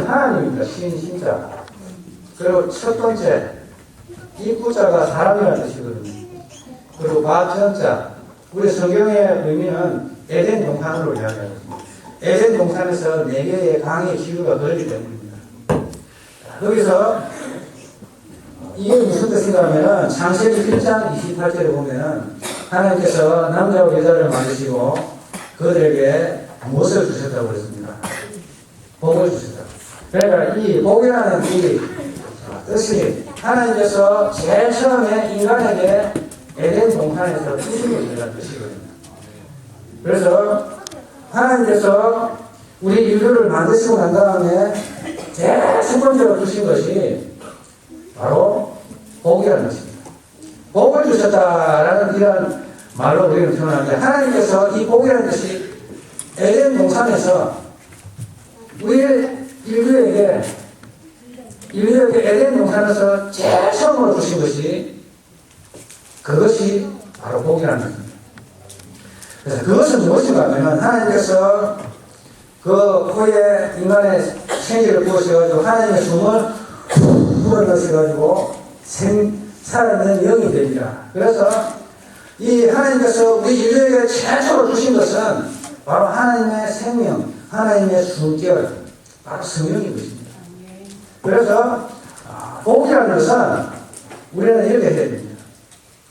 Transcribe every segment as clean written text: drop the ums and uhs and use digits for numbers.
하나님입니다. 신자. 그리고 첫 번째, 입구자가 사람이라는 뜻이거든요. 그리고 바천자, 우리 성경의 의미는 에덴 동산으로 이야기합니다. 에덴 동산에서 4개의 강의 기후가 걸리기 때문입니다. 여기서 이게 무슨 뜻인가 하면은 창세기 1장 28절에 보면은 하나님께서 남자와 여자를 만드시고 그들에게 무엇을 주셨다고 그랬습니다. 복을 주셨다. 그러니까 이 복이라는 이 뜻이 하나님께서 제일 처음에 인간에게 에덴 동산에서 주신 것이라는 뜻이거든요. 그래서 하나님께서 우리 인류를 만드시고 난 다음에 제일 첫 번째로 주신 것이 바로 복이라는 것입니다. 복을 주셨다라는 이런 말로 우리는 표현하는데 하나님께서 이 복이라는 것이 에덴 동산에서 우리 인류에게 에덴 동산에서 제일 처음으로 주신 것이 그것이 바로 복이라는 것입니다. 그래서 그것은 무엇인가 하면 하나님께서 그 코에 인간의 생기를 부으셔가지고 하나님의 숨을 불어넣으셔가지고 살아있는 영이 됩니다. 그래서 이 하나님께서 우리 인류에게 최초로 주신 것은 바로 하나님의 생명, 하나님의 숨결, 바로 성령인 것입니다. 그래서 복이라는 것은 우리는 이렇게 해야 됩니다.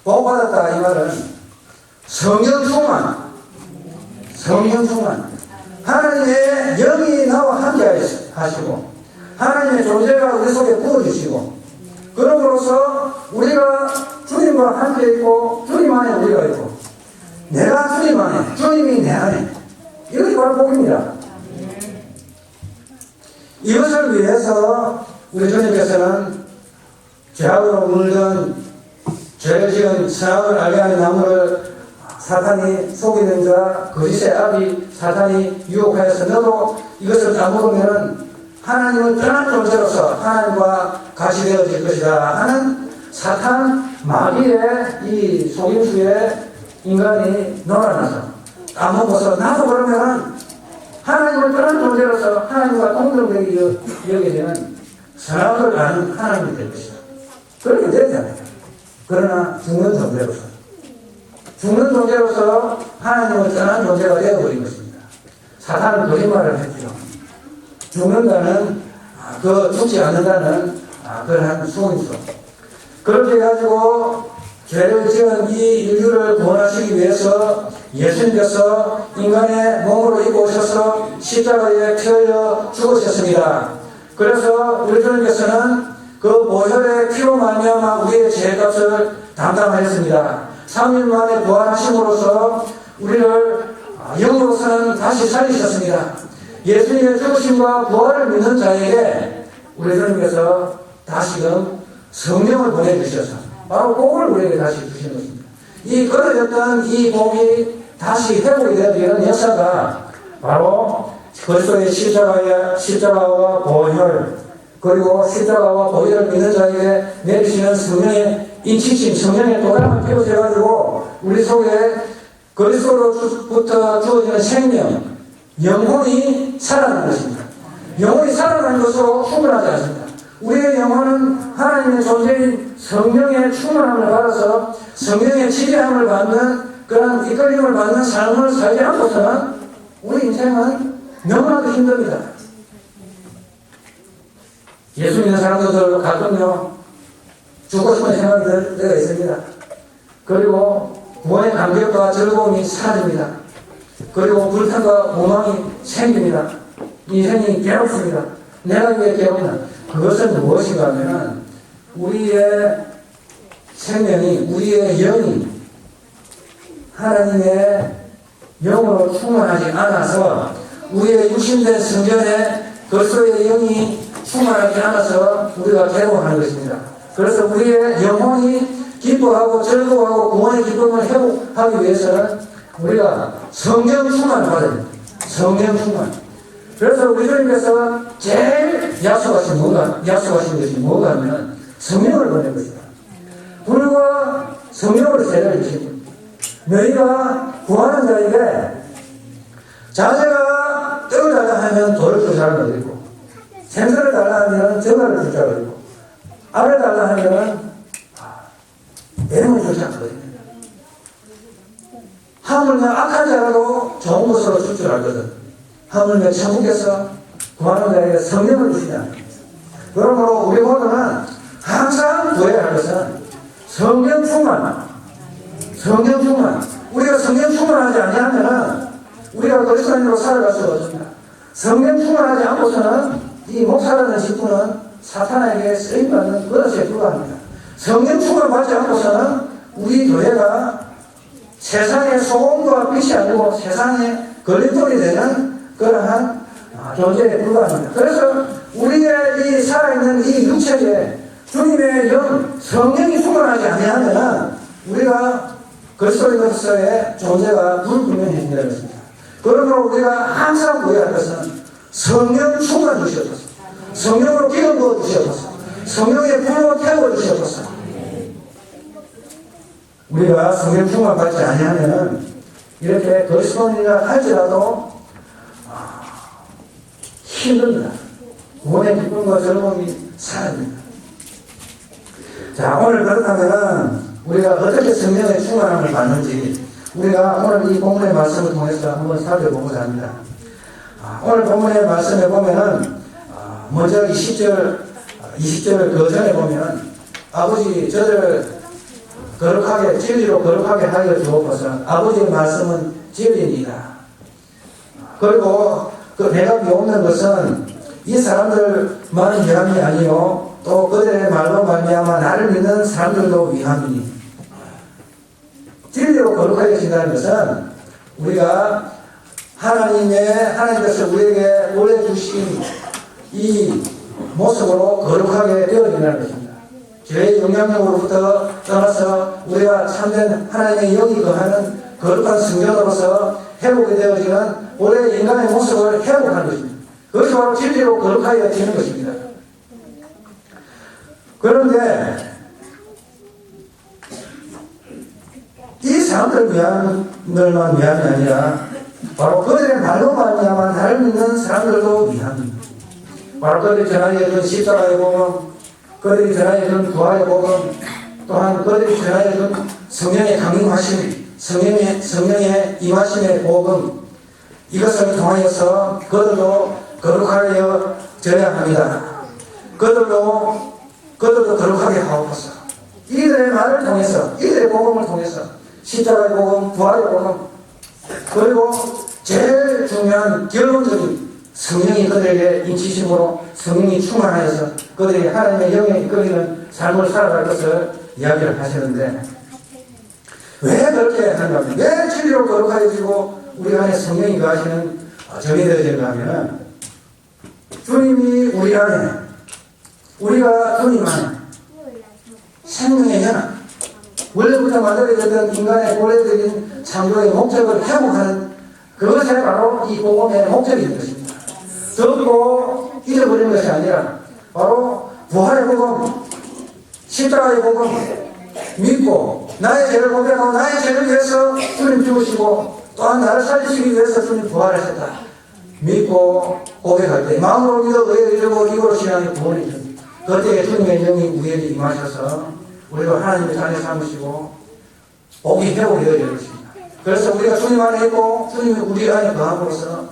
복 받았다 이 말은 성령 충만, 하나님의 영이 나와 함께 하시고 하나님의 존재가 우리 속에 부어주시고 그러므로서 우리가 주님과 함께 있고 주님 안에 우리가 있고 내가 주님 안에 주님이 내 안에 이것이 바로 복입니다. 이것을 위해서 우리 주님께서는 죄악으로 물든 죄를 지은 선악을 알게 하는 나무를 사탄이 속이는 자 거짓의 아비 사탄이 유혹하여서 너도 이것을 다 먹으면 하나님을 떠난 존재로서 하나님과 같이 되어질 것이다 하는 사탄 마귀의 이 속임수에 인간이 놀아나서 까먹어서 나도 그러면 하나님을 떠난 존재로서 하나님과 동등되게 여기게 되는 선악을 아는 하나님이 될 것이다. 그렇게 되잖아요. 그러나 죽는 존재로서 하나님을 떠난 존재가 되어버린 것입니다. 사탄은 거짓말을 했죠. 죽는다는 죽지 않는다는 그러한 속임수. 그렇게 해가지고 죄를 지은 이 인류를 구원하시기 위해서 예수님께서 인간의 몸으로 입고 오셔서 십자가에 피흘려 죽으셨습니다. 그래서 우리 주님께서는 그 보혈의 피로 말미암아 우리의 죄값을 담당하였습니다. 3일 만에 부활하심으로써 우리를 영으로서는 다시 살리셨습니다. 예수님의 죽으심과 부활을 믿는 자에게 우리 주님께서 다시금 성령을 보내주셔서 바로 복을 우리에게 다시 주시는 것입니다. 이 끊어졌던 이 복이 다시 회복이 되는 역사가 바로 그리스도의 십자가와 보혈 그리고 십자가와 보혈을 믿는 자에게 내리시는 성령의 인치심, 성령의 도달함을 피워져가지고 우리 속에 그리스도로부터 주어지는 생명, 영혼이 살아나는 것입니다. 영혼이 살아나는 것으로 충분하지 않습니다. 우리의 영혼은 하나님의 존재인 성령의 충만함을 받아서 성령의 지배함을 받는 그런 이끌림을 받는 삶을 살지 않고서는 우리 인생은 너무나도 힘듭니다. 예수 믿는 사람들도 가끔요 죽고 싶은 생각이 들 때가 있습니다. 그리고 구원의 감격과 즐거움이 사라집니다. 그리고 불탄과 오망이 생깁니다. 인생이 괴롭습니다. 내가 왜 괴롭나? 그것은 무엇인가 하면 우리의 생명이 우리의 영이 하나님의 영으로 충만하지 않아서 우리의 육신된 성전에 그리스도의 영이 충만하지 않아서 우리가 괴로워하는 것입니다. 그래서 우리의 영혼이 기뻐하고 즐거워하고 구원의 기쁨을 회복하기 위해서는 우리가 성령 충만을 받아야 됩니다. 성령 충만. 그래서 우리 주님께서 제일 약속하신 것이 뭐가 하면 성령을 보낸 것이다. 불과 성령으로 세례를 주시고 너희가 구하는 자에게 자제가 떠나자 하면 돌을 또 사람이 어디 있고 생선을 달라 하면 전화를 줄자 그러고, 알을 달라 하면 내용을 줄자 그러거든요. 하물며 악한 자라도 좋은 것으로 줄 줄 알거든. 하물며 천국에서 구하는 자에게 성령을 주시냐. 그러므로 우리 모두는 항상 구해야 할 것은 성령 충만. 성령 충만. 우리가 성령 충만하지 아니하면 우리가 그리스도인으로 살아갈 수가 없습니다. 성령 충만하지 않고서는 이 목사라는 직분은 사탄에게 쓰임받는 그릇에 불과합니다. 성령 충만 받지 않고서는 우리 교회가 세상의 소금과 빛이 아니고 세상의 걸림돌이 되는 그러한 존재에 불과합니다. 그래서 우리의 이 살아있는 이 육체에 주님의 영, 성령이 충만하지 아니하면 우리가 그리스도인으로서의 존재가 불분명해진다는 것입니다. 그러므로 우리가 항상 구해야 할 것은 성령 충만 주시옵소서. 성령으로 기름 부어 주시옵소서. 성령의 불로 태워 주시옵소서. 우리가 성령 충만 받지 아니하면 이렇게 그리스도인이라 할지라도 힘듭니다. 구원의 기쁨과 즐거움이 사라집니다. 자, 오늘 그렇다면 우리가 어떻게 성령의 충만함을 받는지 우리가 오늘 이 본문의 말씀을 통해서 한번 살펴보고자 합니다. 오늘 본문의 말씀에 보면은 먼저 20절 그 전에 보면 아버지 저를 거룩하게 진리로 거룩하게 하여 주옵소서. 아버지의 말씀은 진리입니다. 그리고 그 대답이 없는 것은 이 사람들만 위함이 아니요 또 그들의 말로 말미암아 나를 믿는 사람들도 위함이니. 진리로 거룩하게 하신다는 것은 우리가 하나님께서 우리에게 원래 주신 이 모습으로 거룩하게 되어진다는 것입니다. 죄의 영향력으로부터 떠나서 우리가 참된 하나님의 영이 거하는 거룩한 성전으로서 회복이 되어지는 원래 인간의 모습을 회복하는 것입니다. 그것이 바로 진리로 거룩하게 되는 것입니다. 그런데 이 사람들만 위함이 아니라 바로 그들의 말로 말미암아 나를 믿는 사람들도 위함입니다. 바로 그들이 전하여 준 십자가의 복음, 그들이 전하여 준 부활의 복음, 또한 그들이 전하여 준 성령의 강림하심, 성령의 임하심의 복음, 이것을 통하여서 그들도 거룩하여 져야 합니다. 그들도 거룩하게 하옵소서. 이들의 말을 통해서, 이들의 복음을 통해서 십자가의 복음, 부활의 복음, 그리고 제일 중요한 결론적인 성령이 그들에게 인치심으로 성령이 충만하여서 그들이 하나님의 영에 이끌리는 삶을 살아갈 것을 이야기를 하시는데 왜 그렇게 하는가 하면 왜 진리로 거룩하여지고 우리 안에 성령이 거하시는 점이 되어지는가 하면 주님이 우리 안에 우리가 주님 안에 생명의 연합 원래부터 만들어졌던 인간의 본래적인 창조의 목적을 회복하는 그것이 바로 이 복음의 목적이 있는 것입니다. 듣고 잊어버리는 것이 아니라 바로 부활의 복음, 십자가의 복음 믿고 나의 죄를 고백하고 나의 죄를 위해서 주님 죽으시고 또한 나를 살리시기 위해서 주님 부활하셨다 믿고 고백할 때 마음으로 믿어 의에 이르고 입으로 신앙의 구원이 있습니다. 그때 주님의 영이 우리에게 임하셔서 우리가 하나님의 자녀 삼으시고 복이 회복되어질 것입니다. 그래서 우리가 주님 안에 있고 주님이 우리 안에 거함으로써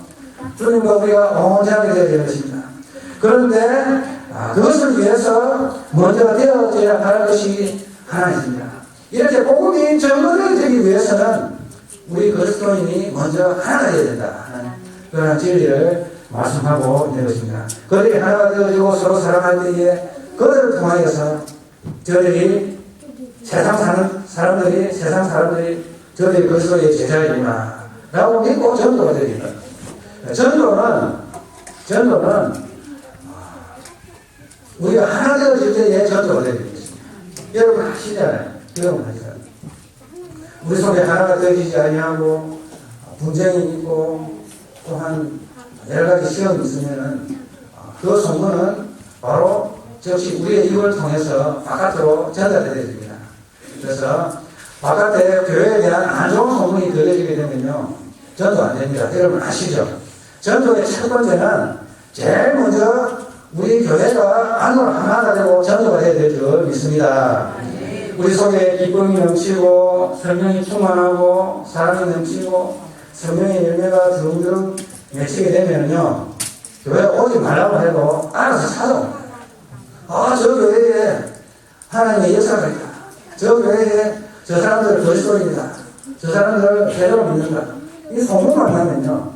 주님과 우리가 온전하게 되어질 것입니다. 그런데 그것을 위해서 먼저 되어져야 할 것이 하나 있습니다. 이렇게 복음이 전거되기 위해서는 우리 그리스도인이 먼저 하나가 되어야 된다 하는 그런 진리를 말씀하고 있는 것입니다. 그들이 하나가 되어지고 서로 사랑할 때에 그들을 통하여서 저들이 세상 사람들이 저들이 그리스도의 제자이구나 라고 믿고 전도가 되어진다. 전도는 우리가 하나 되어질 때에 전도가 되는 것입니다. 여러분 아시잖아요. 여러분 아시잖아요. 우리 속에 하나가 되어지지 아니하고 분쟁이 있고 또한 여러 가지 시험이 있으면은 그 소문은 바로 즉시 우리의 입을 통해서 바깥으로 전달되어야 됩니다. 그래서 바깥에 교회에 대한 안 좋은 소문이 들려지게 되면요 전도 안 됩니다. 여러분 아시죠? 전도의 첫 번째는 제일 먼저 우리 교회가 안으로 하나가 되고 전도가 되어야 될 줄 믿습니다. 우리 속에 기쁨이 넘치고 성령이 충만하고 사랑이 넘치고 성령의 열매가 주렁주렁 맺히게 되면요, 교회 오지 말라고 해도 알아서 찾아옵니다. 저 교회에 하나님의 역사가 있다. 저 교회에 저 사람들 거짓말입니다. 저 사람들 제대로 믿는다. 이 소문만 나면요,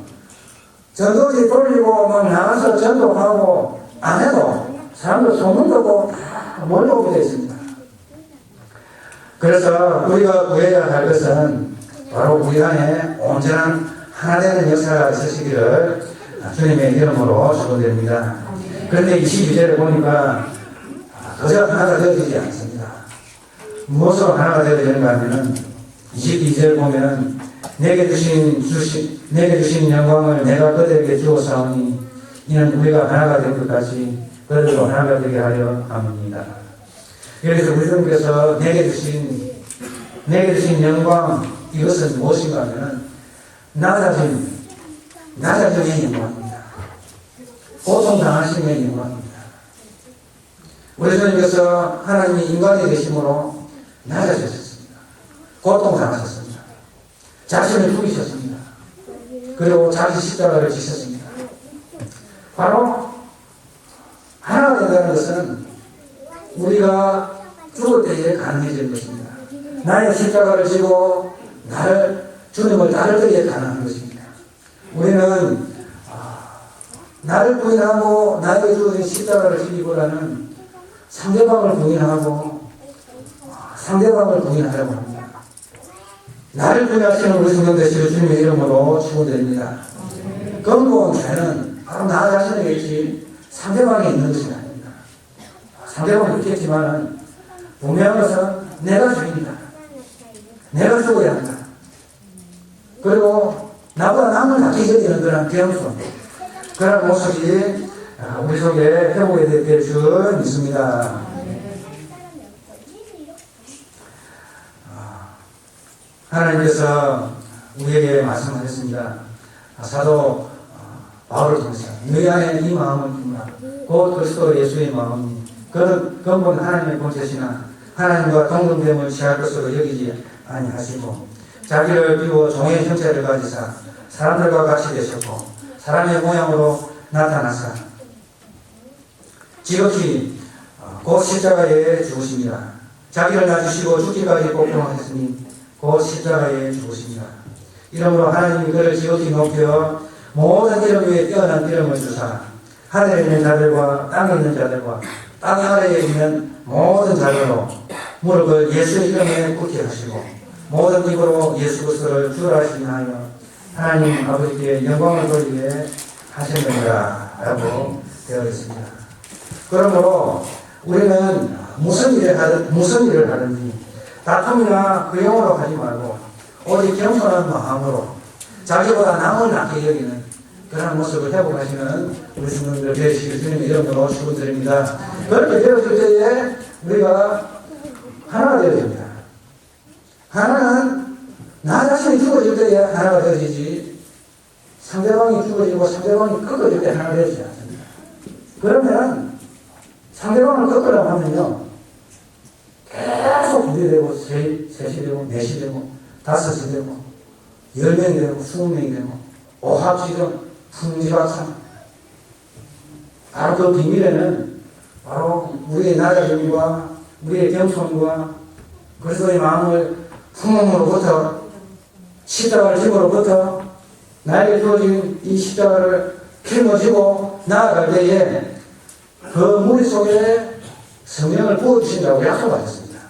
전도지 돌리고 막 나가서 전도하고 안 해도 사람들 소문 듣고 다 몰려오게 되어 있습니다. 그래서 우리가 구해야 할 것은 바로 우리 안에 온전한 하나 되는 역사가 있으시기를 주님의 이름으로 축원드립니다. 그런데 22절에 보니까 그저 하나가 되어지지 않습니다. 무엇으로 하나가 되어지는가 하면은 22절 보면 내게 주신 영광을 내가 그들에게 주었사오니 이는 우리가 하나가 된 것 같이 그들도 하나가 되게 하려 함입니다. 그래서 우리 주님께서 내게 주신 영광, 이것은 무엇인가 하면 낮아짐의 영광입니다. 고통당하심의 영광입니다. 우리 주님께서 하나님이 인간이 되심으로 낮아지셨습니다. 고통당하셨습니다. 자신을 죽이셨습니다. 그리고 자기 십자가를 지셨습니다. 바로 하나가 된다는 것은 우리가 죽을 때에 가능해지는 것입니다. 나의 십자가를 지고 주님을 따를 때에 가능한 것입니다. 우리는 나를 부인하고 나에게 주어진 십자가를 지기보다는 상대방을 부인하고 상대방을 부인하려고 합니다. 나를 부인하시는 우리 성령 되시고 주님의 이름으로 축원드립니다. 근본 죄는 바로 나 자신에게 있지 상대방에 있는 것이 아닙니다. 상대방은 있겠지만 분명한 것은 내가 죄인이다. 내가 죽어야 한다. 그리고 나보다 남을 낮게 여기는 그런 겸손, 그런 모습이 우리 속에 회복이 될 줄 믿습니다. 하나님께서 우리에게 말씀하셨습니다. 사도 바울을 통해서 너희 안에 이 마음을 품으라. 곧 그리스도 예수의 마음이 그는 근본 하나님의 본체시나 하나님과 동등됨을 취할 것으로 여기지 아니하시고 자기를 비워 종의 형체를 가지사 사람들과 같이 되셨고 사람의 모양으로 나타나사 지극히 곧 십자가에 죽으십니다. 자기를 낮추시고 죽기까지 복종하셨으니 곧 십자가에 죽으십니다. 이러므로 하나님이 그를 지극히 높여 모든 이름 위에 뛰어난 이름을 주사 하늘에 있는 자들과 땅에 있는 자들과 땅 아래에 있는 모든 자들로 무릎을 예수의 이름에 굳게 하시고 모든 입으로 예수 그리스도를 주라 하시나요 하나님 아버지께 영광을 돌리게 하셨느니라 라고 되어 있습니다. 그러므로 우리는 무슨 일을 하든지 다툼이나 그 영으로 하지 말고 오직 겸손한 마음으로 자기보다 남을 낮게 여기는 그런 모습을 회복하시는 우리 성도님들 되시길 주님의 이름으로 축원드립니다. 그렇게 되어질 때에 우리가 하나가 되어집니다. 하나는 나 자신이 죽어질 때에 하나가 되어지지 상대방이 죽어지고 상대방이 꺾어질 때 하나가 되어지지 않습니다. 그러면 상대방을 꺾으려고 하면요 계속 2이 되고 3이 되고 4이 되고 5이 되고 10명이 되고 20명이 되고 오합지경 풍지박산 바로 그 비밀에는 바로 우리의 낮아짐과 우리의 겸손과 그리스도의 마음을 품음으로부터 십자가를 짐으로부터 나에게 주어진 이 십자가를 짊어지고 나아갈 때에 그 무리 속에 성령을 부어주신다고 약속하셨습니다.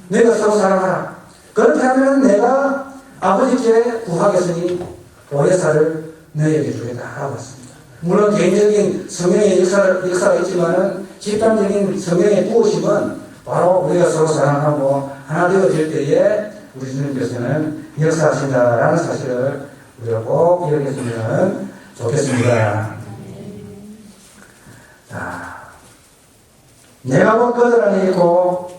내가 서로 사랑하라. 그렇게 하면 내가 아버지께 구하겠으니 보혜사를 너희에게 주겠다라고 했습니다. 물론 개인적인 성령의 역사가 있지만은 집단적인 성령의 부으심은 바로 우리가 서로 사랑하고 하나 되어질 때에 우리 주님께서는 역사하신다라는 사실을 우리가 꼭 기억했으면 좋겠습니다. 자, 내가 곧 그들 안에 있고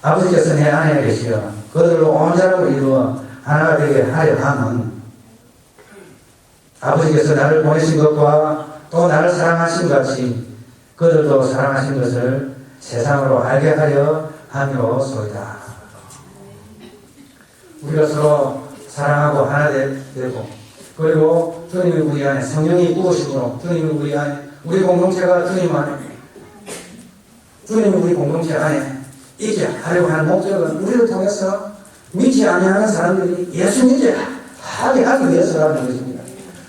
아버지께서 내 안에 계시어 그들로 온 사람을 이루어 하나가 되게 하려 함은 아버지께서 나를 보내신 것과 또 나를 사랑하신 같이 그들도 사랑하신 것을 세상으로 알게 하려 함이로소이다. 우리가 서로 사랑하고 하나 되고, 그리고 주님이 우리 안에 성령이 부으심으로 주님이 우리 안에, 우리 공동체가 주님 안에, 주님이 우리 공동체 안에 있게 하려고 하는 목적은 우리를 통해서 믿지 아니하는 사람들이 예수 믿게 하게 하기 위해서라는 것입니다.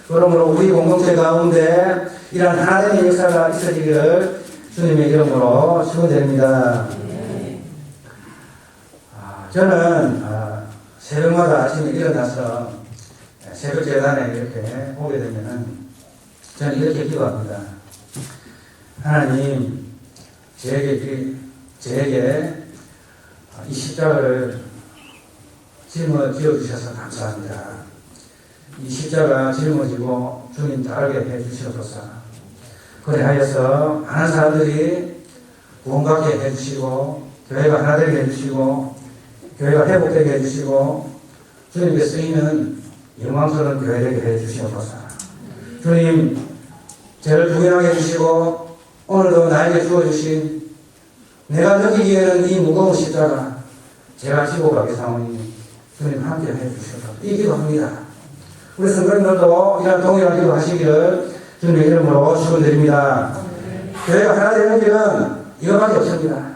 그러므로 우리 공동체 가운데 이러한 하나님의 역사가 있어지기를 주님의 이름으로 축원드립니다. 저는 새벽마다 아침에 일어나서 새벽 재단에 이렇게 오게 되면은 저는 이렇게 기도합니다. 하나님, 저에게 이 십자가를 짊어지어주셔서 감사합니다. 이 십자가 짊어지고 주님 따르게 해주시옵소서. 그래하여서 많은 사람들이 구원받게 해주시고, 교회가 하나 되게 해주시고, 교회가 회복되게 해주시고, 주님께 쓰이는 영광스러운 교회 되게 해주시옵소서. 주님, 죄를 부인하게 해주시고, 오늘도 나에게 주어주신 내가 느끼기에는 이 무거운 십자가 제가 지고 가겠사오니 주님 함께 해주시옵소서. 이 기도합니다. 우리 성도님들도 이런 동일한 기도 하시기를 주님의 이름으로 축원드립니다. 교회가 하나 되는 길은 이거밖에 없습니다.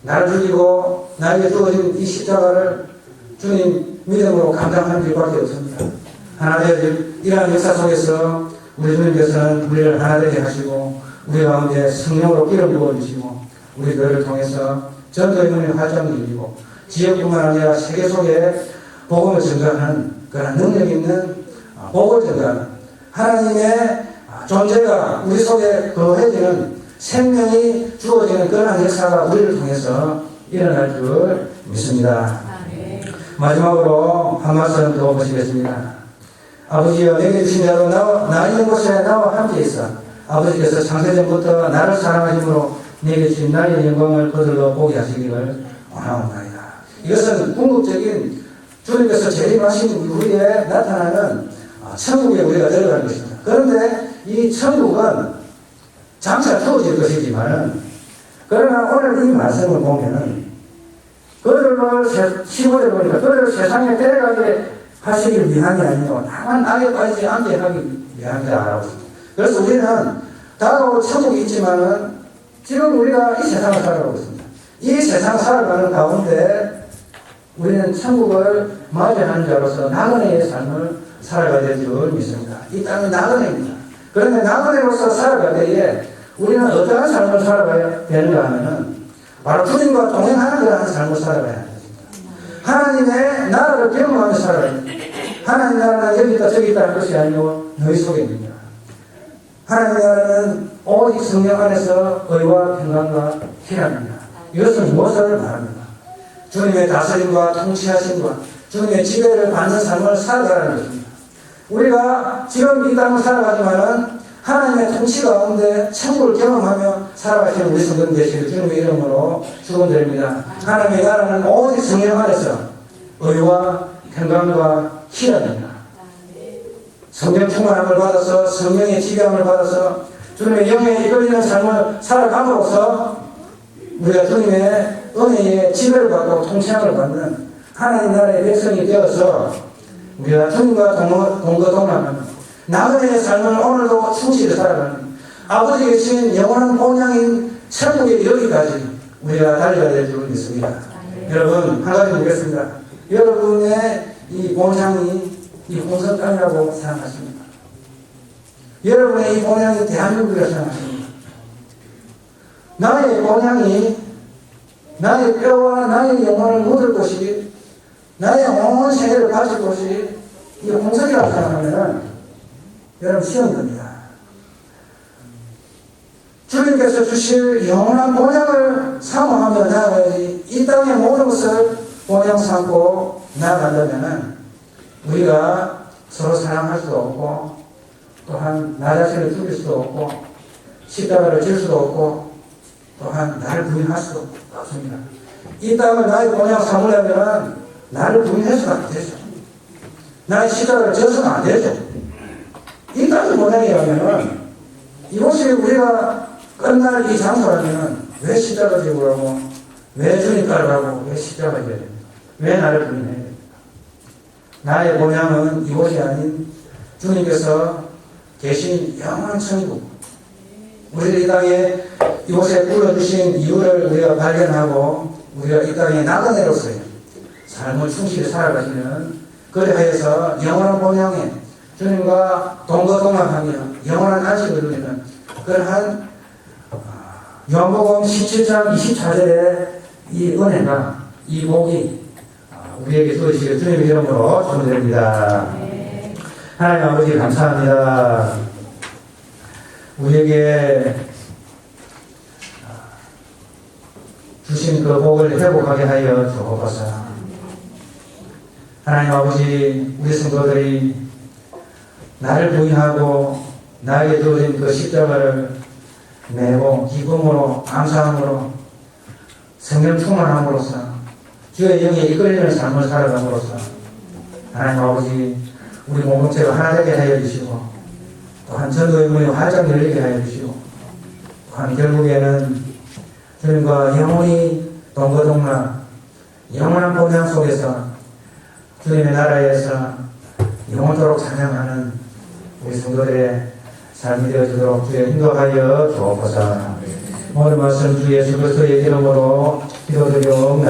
나를 죽이고 나에게 주어진 이 십자가를 주님 믿음으로 감당하는 길밖에 없습니다. 하나 되어질 이러한 역사 속에서 우리 주님께서는 우리를 하나 되게 하시고 우리 가운데 성령으로 기름 부어주시고 우리 교회를 통해서 전도의 문이 활짝 열리고 지역뿐만 아니라 세계 속에 복음을 전가하는 그런 능력 있는 복을 전가하는 하나님의 존재가 우리 속에 거해지는 생명이 주어지는 그런 역사가 우리를 통해서 일어날 줄 믿습니다. 마지막으로 한 말씀 더 보시겠습니다. 아버지여, 내게 주신 자로 나 있는 곳에 나와 함께 있어 아버지께서 창세전부터 나를 사랑하심으로 내게 주신 나의 영광을 그들로 보게 하시기를 원하옵나이다. 이것은 궁극적인 주님께서 재림하신 이후에 나타나는 천국에 우리가 들어가는 것입니다. 그런데 이 천국은 장차 주어질 것이지만, 그러나 오늘 이 말씀을 보면은 그들을 15절에 보니까 그들을 세상에 데려가게 하시길 위함이 아니요 다만 악에 빠지지 않게 하기 위함이라고 했습니다. 그래서 우리는 다가올 천국이 있지만은 지금 우리가 이 세상을 살아가고 있습니다. 이 세상 살아가는 가운데 우리는 천국을 맞이하는 자로서 나그네의 삶을 살아가야 될 줄 믿습니다. 이 땅은 나그네입니다. 그런데 나그네로서 살아갈 때에 우리는 어떠한 삶을 살아가야 되는가 하면은 바로 주님과 동행하는 그러한 삶을 살아가야 합니다. 하나님의 나라를 경험하며 살아야 합니다. 하나님의 나라는 여기 있다 저기 있다 할 것이 아니고 너희 속에 있느니라. 하나님의 나라는 오직 성령 안에서 의와 평강과 희락입니다. 이것은 무엇을 말합니까? 주님의 다스림과 통치하심과 주님의 지배를 받는 삶을 살아가는 것입니다. 우리가 지금 이 땅을 살아가지만은 하나님의 통치 가운데 천국을 경험하며 살아가시는 우리 성도님 되시길 주님의 이름으로 축원드립니다. 하나님의 나라는 오직 성령 안에서 의와 평강과 희락입니다. 성령 충만함을 받아서 성령의 지배함을 받아서 주님의 영에 이끌리는 삶을 살아감으로써 우리가 주님의 은혜의 지배를 받고 통치함을 받는 하나님 나라의 백성이 되어서 우리가 주님과 동거동락하는 나그네의 삶을 오늘도 충실히 살아가는 아버지께 주신 영원한 본향인 천국에 이르기까지 우리가 달려야 될 줄 믿습니다. 여러분, 한 가지 묻겠습니다. 여러분의 이 본향이 이 홍성 땅이라고 생각하십니까? 여러분의 이 본향이 대한민국이라고 생각하십니까? 나의 본향이 나의 뼈와 나의 영혼을 묻을 곳이 나의 온 세계를 가질 곳이 이 홍성이라고 생각하면 여러분 시험이 됩니다. 주님께서 주실 영원한 본향을 사모하며 나아가야지 이 땅의 모든 것을 본향 삼고 나아간다면 우리가 서로 사랑할 수도 없고 또한 나 자신을 죽일 수도 없고 십자가를 질 수도 없고 또한 나를 부인할 수도 없습니다. 이 땅을 나의 본향 삼으려면 나를 부인해서는 안 되죠. 나의 십자가를 져서는 안 되죠. 이 땅의 본향이라면 이곳이 우리가 끝날 이 장소라면 왜 십자가 지고 가고 왜 주님 따라가고 왜 십자가 져야 됩니까? 왜 나를 부인해야 됩니까? 나의 본향은 이곳이 아닌 주님께서 계신 영원한 천국, 우리를 이 땅에 이곳에 불러주신 이유를 우리가 발견하고 우리가 이 땅에 나그네로서의 삶을 충실히 살아가시면 그리하여서 영원한 본향에 주님과 동거동락하며 영원한 안식을 누리는 그러한 요한복음 17장 24절의 이 은혜가 이 복이 우리에게 주어지시길 주님의 이름으로 축원드립니다. 하나님 아버지 감사합니다. 우리에게 주신 그 복을 회복하게 하여 주옵소서. 하나님 아버지, 우리 성도들이 나를 부인하고 나에게 주어진 그 십자가를 메고 기쁨으로 감사함으로 성령 충만함으로써 주의 영에 이끌리는 삶을 살아감으로써 하나님 아버지 우리 공동체가 하나 되게 하여 주시고 또한 전도의 문이 활짝 열리게 하여 주시고 또한 결국에는 주님과 영원히 동거동락 영원한 본향 속에서 주님의 나라에서 영원토록 찬양하는 우리 성도들의 삶이 되어주도록 주의 인도하여 주옵소서. 오늘 말씀 주 예수 그리스도의 이름으로 기도드리옵나이다.